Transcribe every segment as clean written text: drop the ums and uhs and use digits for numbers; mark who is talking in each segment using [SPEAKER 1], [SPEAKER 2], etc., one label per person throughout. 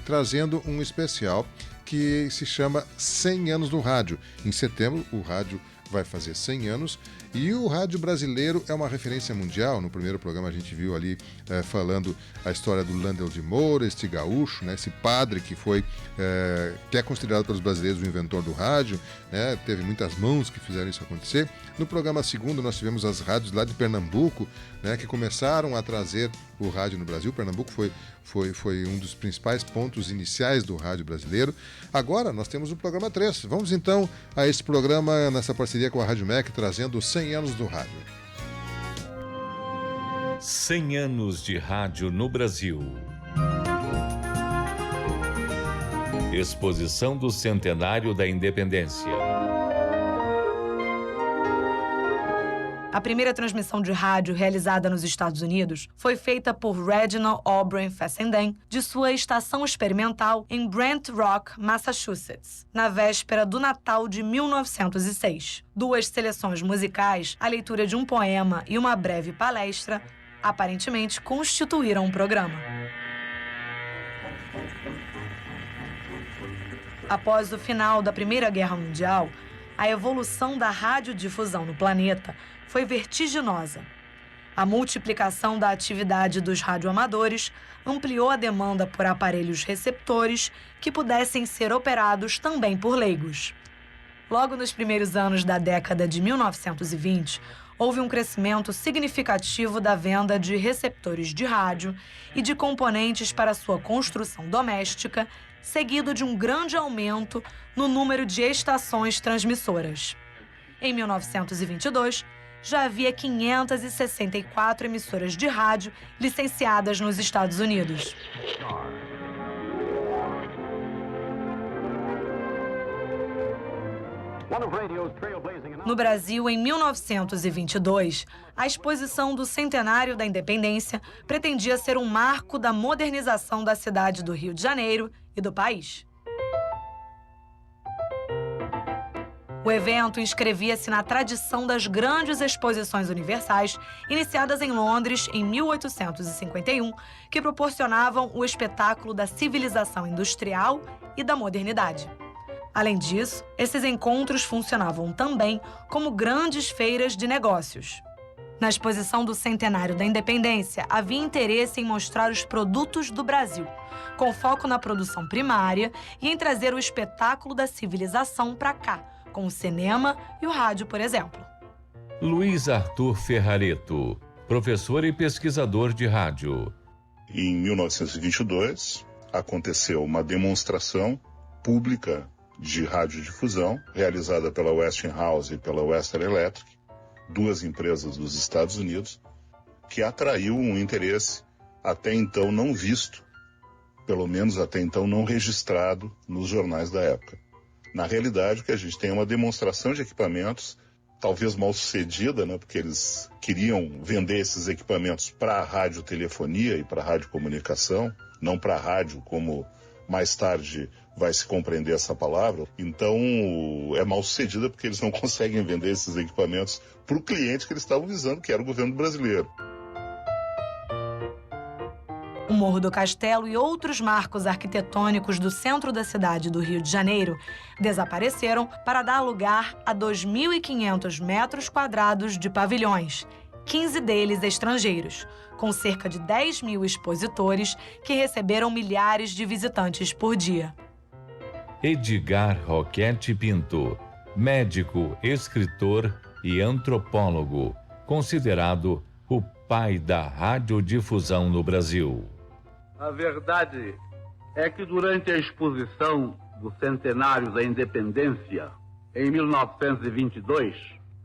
[SPEAKER 1] trazendo um especial que se chama 100 anos do rádio. Em setembro, o rádio vai fazer 100 anos e o rádio brasileiro é uma referência mundial. No primeiro programa a gente viu ali falando a história do Landel de Moura, este gaúcho, né, esse padre que foi que é considerado pelos brasileiros o inventor do rádio, né, teve muitas mãos que fizeram isso acontecer. No programa segundo nós tivemos as rádios lá de Pernambuco, né, que começaram a trazer o rádio no Brasil. Pernambuco foi um dos principais pontos iniciais do rádio brasileiro. Agora nós temos o programa 3. Vamos então a esse programa nessa parceria com a Rádio MEC, trazendo 100 anos do rádio.
[SPEAKER 2] 100 anos de rádio no Brasil. Exposição do Centenário da Independência.
[SPEAKER 3] A primeira transmissão de rádio realizada nos Estados Unidos foi feita por Reginald Aubrey Fessenden, de sua estação experimental em Brant Rock, Massachusetts, na véspera do Natal de 1906. Duas seleções musicais, a leitura de um poema e uma breve palestra, aparentemente constituíram um programa. Após o final da Primeira Guerra Mundial, a evolução da radiodifusão no planeta foi vertiginosa. A multiplicação da atividade dos radioamadores ampliou a demanda por aparelhos receptores que pudessem ser operados também por leigos. Logo nos primeiros anos da década de 1920, houve um crescimento significativo da venda de receptores de rádio e de componentes para sua construção doméstica, seguido de um grande aumento no número de estações transmissoras. Em 1922, já havia 564 emissoras de rádio licenciadas nos Estados Unidos. No Brasil, em 1922, a exposição do Centenário da Independência pretendia ser um marco da modernização da cidade do Rio de Janeiro e do país. O evento inscrevia-se na tradição das grandes exposições universais, iniciadas em Londres em 1851, que proporcionavam o espetáculo da civilização industrial e da modernidade. Além disso, esses encontros funcionavam também como grandes feiras de negócios. Na exposição do Centenário da Independência, havia interesse em mostrar os produtos do Brasil, com foco na produção primária e em trazer o espetáculo da civilização para cá, com o cinema e o rádio, por exemplo.
[SPEAKER 2] Luiz Arthur Ferrareto, professor e pesquisador de rádio.
[SPEAKER 4] Em 1922, aconteceu uma demonstração pública de radiodifusão, realizada pela Westinghouse e pela Western Electric, duas empresas dos Estados Unidos, que atraiu um interesse até então não visto, pelo menos até então não registrado nos jornais da época. Na realidade, o que a gente tem é uma demonstração de equipamentos, talvez mal sucedida, né, porque eles queriam vender esses equipamentos para a radiotelefonia e para a radiocomunicação, não para a rádio, como mais tarde vai se compreender essa palavra. Então, é mal sucedida porque eles não conseguem vender esses equipamentos para o cliente que eles estavam visando, que era o governo brasileiro.
[SPEAKER 3] O Morro do Castelo e outros marcos arquitetônicos do centro da cidade do Rio de Janeiro desapareceram para dar lugar a 2.500 metros quadrados de pavilhões, 15 deles estrangeiros, com cerca de 10.000 expositores que receberam milhares de visitantes por dia.
[SPEAKER 2] Edgar Roquette Pinto, médico, escritor e antropólogo, considerado o pai da radiodifusão no Brasil.
[SPEAKER 5] A verdade é que durante a exposição do Centenário da Independência, em 1922,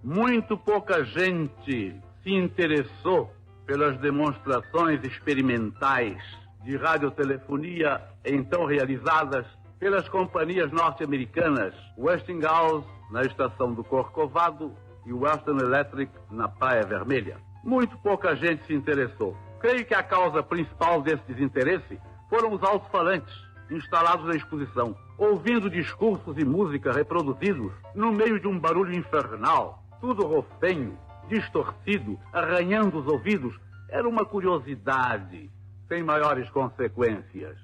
[SPEAKER 5] muito pouca gente se interessou pelas demonstrações experimentais de radiotelefonia então realizadas pelas companhias norte-americanas Westinghouse na estação do Corcovado e Western Electric na Praia Vermelha. Muito pouca gente se interessou. Creio que a causa principal desse desinteresse foram os alto-falantes instalados na exposição, ouvindo discursos e música reproduzidos no meio de um barulho infernal, tudo rofenho, distorcido, arranhando os ouvidos. Era uma curiosidade, sem maiores consequências.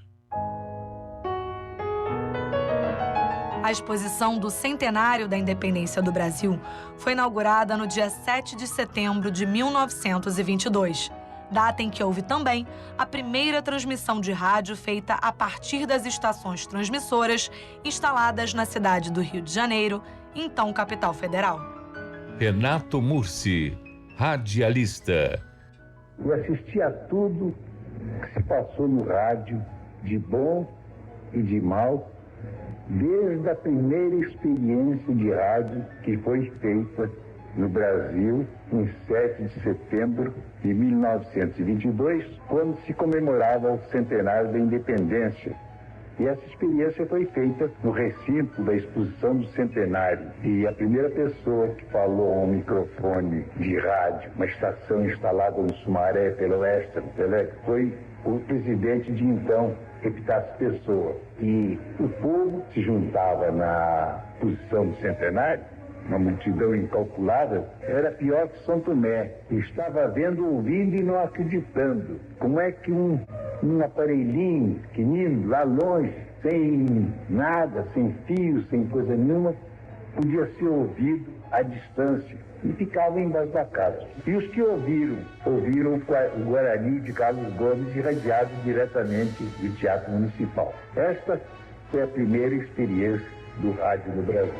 [SPEAKER 3] A exposição do centenário da independência do Brasil foi inaugurada no dia 7 de setembro de 1922, data em que houve também a primeira transmissão de rádio feita a partir das estações transmissoras instaladas na cidade do Rio de Janeiro, então capital federal.
[SPEAKER 2] Renato Mursi, radialista.
[SPEAKER 6] Eu assisti a tudo que se passou no rádio, de bom e de mal, desde a primeira experiência de rádio que foi feita no Brasil em 7 de setembro de 1922, quando se comemorava o centenário da independência. E essa experiência foi feita no recinto da exposição do centenário. E a primeira pessoa que falou a um microfone de rádio, uma estação instalada no Sumaré pela Oeste, foi o presidente de então, Epitácio Pessoa. E o povo se juntava na exposição do centenário, uma multidão incalculável, era pior que São Tomé. Estava vendo, ouvindo e não acreditando. Como é que um aparelhinho pequenino, lá longe, sem nada, sem fio, sem coisa nenhuma, podia ser ouvido à distância e ficava embaixo da casa. E os que ouviram o Guarani de Carlos Gomes irradiado diretamente do Teatro Municipal. Esta foi a primeira experiência do rádio no Brasil.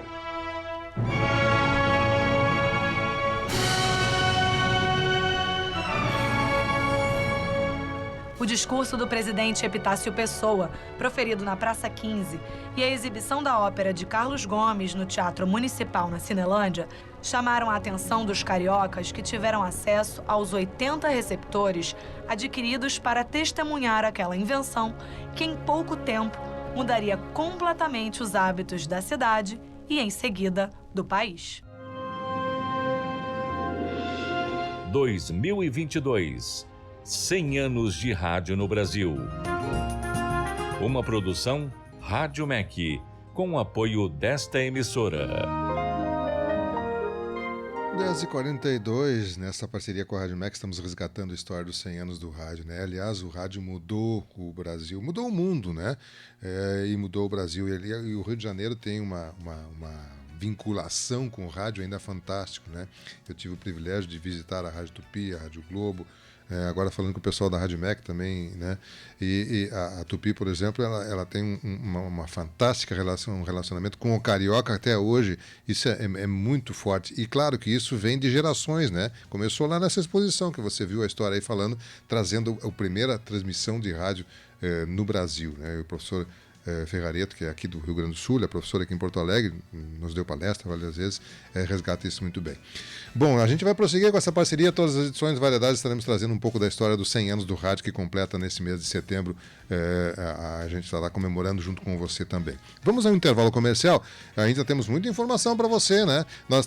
[SPEAKER 3] O discurso do presidente Epitácio Pessoa, proferido na Praça 15, e a exibição da ópera de Carlos Gomes no Teatro Municipal na Cinelândia chamaram a atenção dos cariocas que tiveram acesso aos 80 receptores adquiridos para testemunhar aquela invenção que em pouco tempo mudaria completamente os hábitos da cidade e, em seguida, do país.
[SPEAKER 2] 2022. 100 anos de rádio no Brasil. Uma produção Rádio MEC, com o apoio desta emissora.
[SPEAKER 1] 10h42, nessa parceria com a Rádio MEC, estamos resgatando a história dos 100 anos do rádio, né? Aliás, o rádio mudou o Brasil, mudou o mundo, né? E mudou o Brasil. E o Rio de Janeiro tem uma vinculação com o rádio ainda fantástico, né? Eu tive o privilégio de visitar a Rádio Tupi, a Rádio Globo, agora falando com o pessoal da Rádio MEC também, né? E a Tupi, por exemplo, ela tem uma fantástica relação, um relacionamento com o carioca até hoje. Isso é muito forte. E claro que isso vem de gerações, né? Começou lá nessa exposição que você viu a história aí falando, trazendo a primeira transmissão de rádio no Brasil, né? O professor Ferrareto, que é aqui do Rio Grande do Sul, é professor aqui em Porto Alegre, nos deu palestra várias vezes, resgata isso muito bem. Bom, a gente vai prosseguir com essa parceria, todas as edições de Variedades estaremos trazendo um pouco da história dos 100 anos do rádio, que completa nesse mês de setembro, a gente estará comemorando junto com você também. Vamos ao intervalo comercial, ainda temos muita informação para você, né? Nós